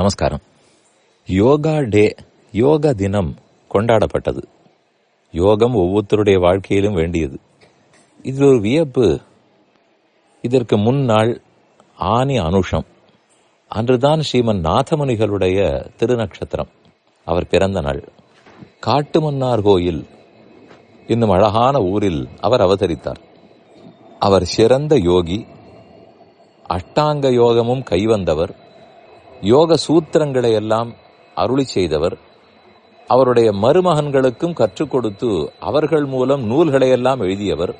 நமஸ்காரம். யோகா டே, யோக தினம் கொண்டாடப்பட்டது. யோகம் ஒவ்வொருத்தருடைய வாழ்க்கையிலும் வேண்டியது. இது ஒரு வியப்பு. இதற்கு முன்னாள் ஆனி அனுஷம் அன்றுதான் ஸ்ரீமன் நாதமுனிகளுடைய திருநக்ஷத்திரம். அவர் பிறந்த நாள். காட்டுமன்னார் கோயில் இன்னும் அழகான ஊரில் அவர் அவதரித்தார். அவர் சிறந்த யோகி, அஷ்டாங்க யோகமும் கைவந்தவர், யோக சூத்திரங்களை எல்லாம் அருளி செய்தவர், அவருடைய மருமகன்களுக்கும் கற்றுக் கொடுத்து அவர்கள் மூலம் நூல்களை எல்லாம் எழுதியவர்,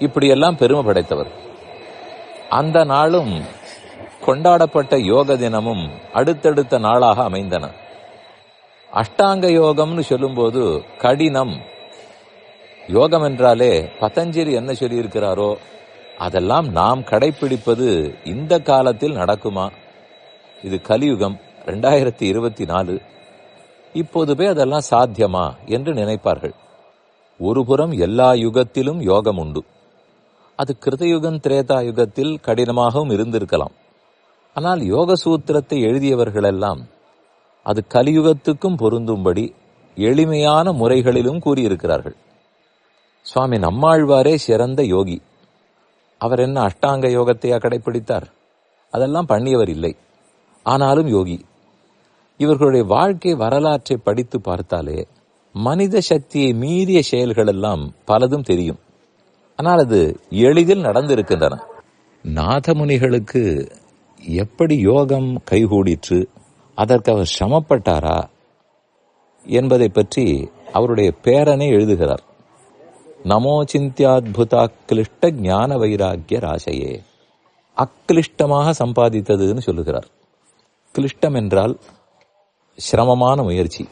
இப்படியெல்லாம் பெருமை படைத்தவர். அந்த நாளும் கொண்டாடப்பட்ட யோக தினமும் அடுத்தடுத்த நாளாக அமைந்தன. அஷ்டாங்க யோகம்னு சொல்லும்போது கடினம். யோகம் என்றாலே பதஞ்சலி என்ன சொல்லியிருக்கிறாரோ அதெல்லாம் நாம் கடைபிடிப்பது இந்த காலத்தில் நடக்குமா? இது கலியுகம் 2024. இப்போது போய் அதெல்லாம் சாத்தியமா என்று நினைப்பார்கள். ஒருபுறம் எல்லா யுகத்திலும் யோகம் உண்டு. அது கிருதயுகம் திரேதா யுகத்தில் கடினமாகவும் இருந்திருக்கலாம். ஆனால் யோக சூத்திரத்தை எழுதியவர்களெல்லாம் அது கலியுகத்துக்கும் பொருந்தும்படி எளிமையான முறைகளிலும் கூறியிருக்கிறார்கள். சுவாமி நம்மாழ்வாரே சிறந்த யோகி. அவர் என்ன அஷ்டாங்க யோகத்தையா கடைபிடித்தார்? அதெல்லாம் பண்ணியவர் இல்லை. ஆனாலும் யோகி. இவர்களுடைய வாழ்க்கை வரலாற்றை படித்து பார்த்தாலே மனித சக்தியை மீறிய செயல்கள் எல்லாம் பலதும் தெரியும். ஆனால் அது எளிதில் நடந்திருக்கின்றன. நாதமுனிகளுக்கு எப்படி யோகம் கைகூடிற்று, அதற்கு அவர் சிரமப்பட்டாரா என்பதை பற்றி அவருடைய பேரனை எழுதுகிறார். நமோ சிந்தியாத்புதா கிளிஷ்ட ஞான வைராக்கிய ராசையே. அக்கிளிஷ்டமாக சம்பாதித்ததுன்னு சொல்லுகிறார். கிளிஷ்டம் என்றால் சிரமமான முயற்சி,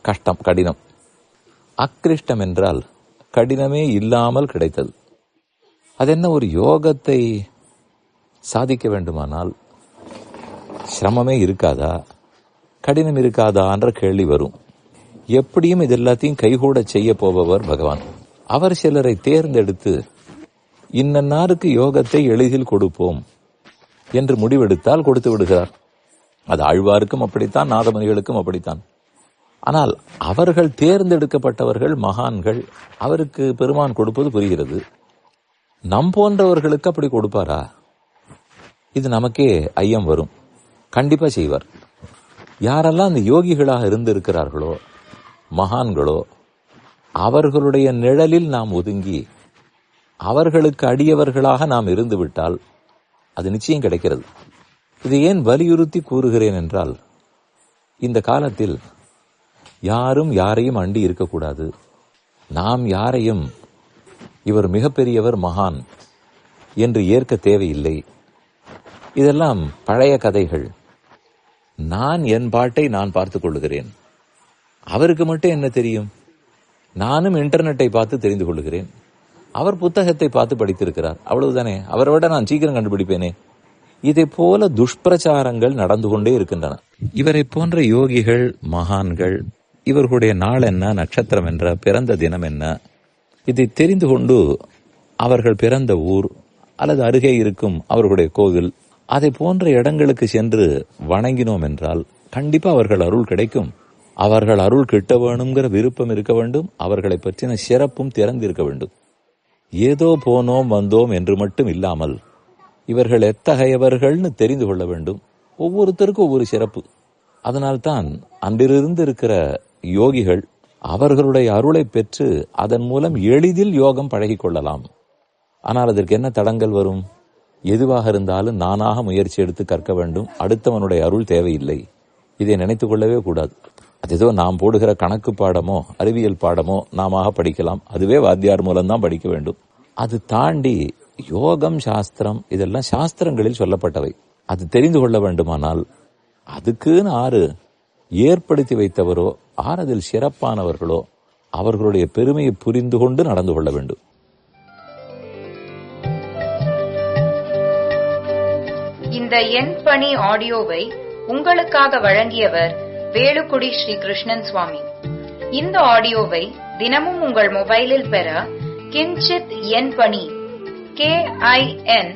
கஷ்டம், கடினம். அக்கிளிஷ்டம் என்றால் கடினமே இல்லாமல் கிடைத்தது. அதென்ன, ஒரு யோகத்தை சாதிக்க வேண்டுமானால் சிரமமே இருக்காதா, கடினம் இருக்காதா என்ற கேள்வி வரும். எப்படியும் இது எல்லாத்தையும் கைகூட செய்ய போபவர் பகவான். அவர் சிலரை தேர்ந்தெடுத்து இன்னன்னாருக்கு யோகத்தை எளிதில் கொடுப்போம் என்று முடிவெடுத்தால் கொடுத்து விடுகிறார். அது ஆழ்வாருக்கும் அப்படித்தான், நாதமுனிகளுக்கும் அப்படித்தான். ஆனால் அவர்கள் தேர்ந்தெடுக்கப்பட்டவர்கள் மகான்கள், அவருக்கு பெருமான் கொடுப்பது புரிகிறது. நம் போன்றவர்களுக்கு அப்படி கொடுப்பாரா? இது நமக்கே ஐயம் வரும். கண்டிப்பா செய்வார். யாரெல்லாம் அந்த யோகிகளாக இருந்திருக்கிறார்களோ, மகான்களோ, அவர்களுடைய நிழலில் நாம் ஒதுங்கி அவர்களுக்கு அடியவர்களாக நாம் இருந்துவிட்டால் அது நிச்சயம் கிடைக்கிறது. இதை ஏன் வலியுறுத்தி கூறுகிறேன் என்றால், இந்த காலத்தில் யாரும் யாரையும் அண்டி இருக்கக்கூடாது. நாம் யாரையும் இவர் மிகப்பெரியவர், மகான் என்று ஏற்க தேவையில்லை. இதெல்லாம் பழைய கதைகள். நான் என் பாட்டை நான் பார்த்துக் கொள்ளுகிறேன். அவருக்கு மட்டும் என்ன தெரியும்? நானும் இன்டர்நெட்டை பார்த்து தெரிந்து கொள்ளுகிறேன். அவர் புத்தகத்தை பார்த்து படித்திருக்கிறார், அவ்வளவுதானே. அவரை விட நான் சீக்கிரம் கண்டுபிடிப்பேனே. இதை போல துஷ்பிரச்சாரங்கள் நடந்து கொண்டே இருக்கின்றன. இவரை போன்ற யோகிகள், மகான்கள், இவர்களுடைய நாள் என்ன, நட்சத்திரம் என்ற, பிறந்த தினம் என்ன, இதை தெரிந்து கொண்டு அவர்கள் பிறந்த ஊர் அல்லது அருகே இருக்கும் அவர்களுடைய கோவில், அதை போன்ற இடங்களுக்கு சென்று வணங்கினோம் என்றால் கண்டிப்பா அவர்கள் அருள் கிடைக்கும். அவர்கள் அருள் கிட்ட வேணுங்கிற விருப்பம் இருக்க வேண்டும். அவர்களை பற்றின சிறப்பும் திறந்திருக்க வேண்டும். ஏதோ போனோம் வந்தோம் என்று மட்டும் இல்லாமல் இவர்கள் எத்தகையவர்கள்னு தெரிந்து கொள்ள வேண்டும். ஒவ்வொருத்தருக்கும் ஒவ்வொரு சிறப்பு. அதனால்தான் அன்றிலிருந்து இருக்கிற யோகிகள் அவர்களுடைய அருளை பெற்று அதன் மூலம் எளிதில் யோகம் பழகிக் கொள்ளலாம். ஆனால் அதற்கு என்ன தடங்கள் வரும்? எதுவாக இருந்தாலும் நானாக முயற்சி எடுத்து கற்க வேண்டும். அடுத்தவனுடைய அருள் தேவையில்லை. இதை நினைத்துக் கொள்ளவே கூடாது. அது ஏதோ நாம் போடுகிற கணக்கு பாடமோ அறிவியல் பாடமோ நாம படிக்கலாம். அதுவே வாத்தியார் மூலம்தான் படிக்க வேண்டும். அது தாண்டி யோகம், சாஸ்திரம், இதெல்லாம் சாஸ்திரங்களில் சொல்லப்பட்டவை. அது தெரிந்து கொள்ள வேண்டுமானால் அதுக்குன்னு ஆறு ஏற்படுத்தி வைத்தவரோ, அதில் சிறப்பானவர்களோ, அவர்களுடைய பெருமையை புரிந்து கொண்டு நடந்து கொள்ள வேண்டும். இந்த என் பணி ஆடியோவை உங்களுக்காக வழங்கியவர் வேலுக்குடி ஸ்ரீ கிருஷ்ணன் சுவாமி. இந்த ஆடியோவை தினமும் உங்கள் மொபைலில் பெற கிஞ்சித் என் பணி KINCHIT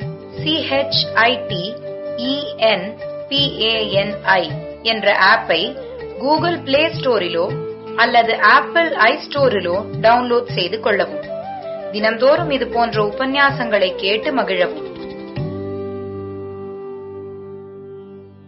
EN என்ற ஆப்பை கூகுள் பிளே ஸ்டோரிலோ அல்லது ஆப்பிள் ஐஸ்டோரிலோ டவுன்லோட் செய்து கொள்ளவும். தினம்தோறும் இது போன்ற உபன்யாசங்களை கேட்டு மகிழவும்.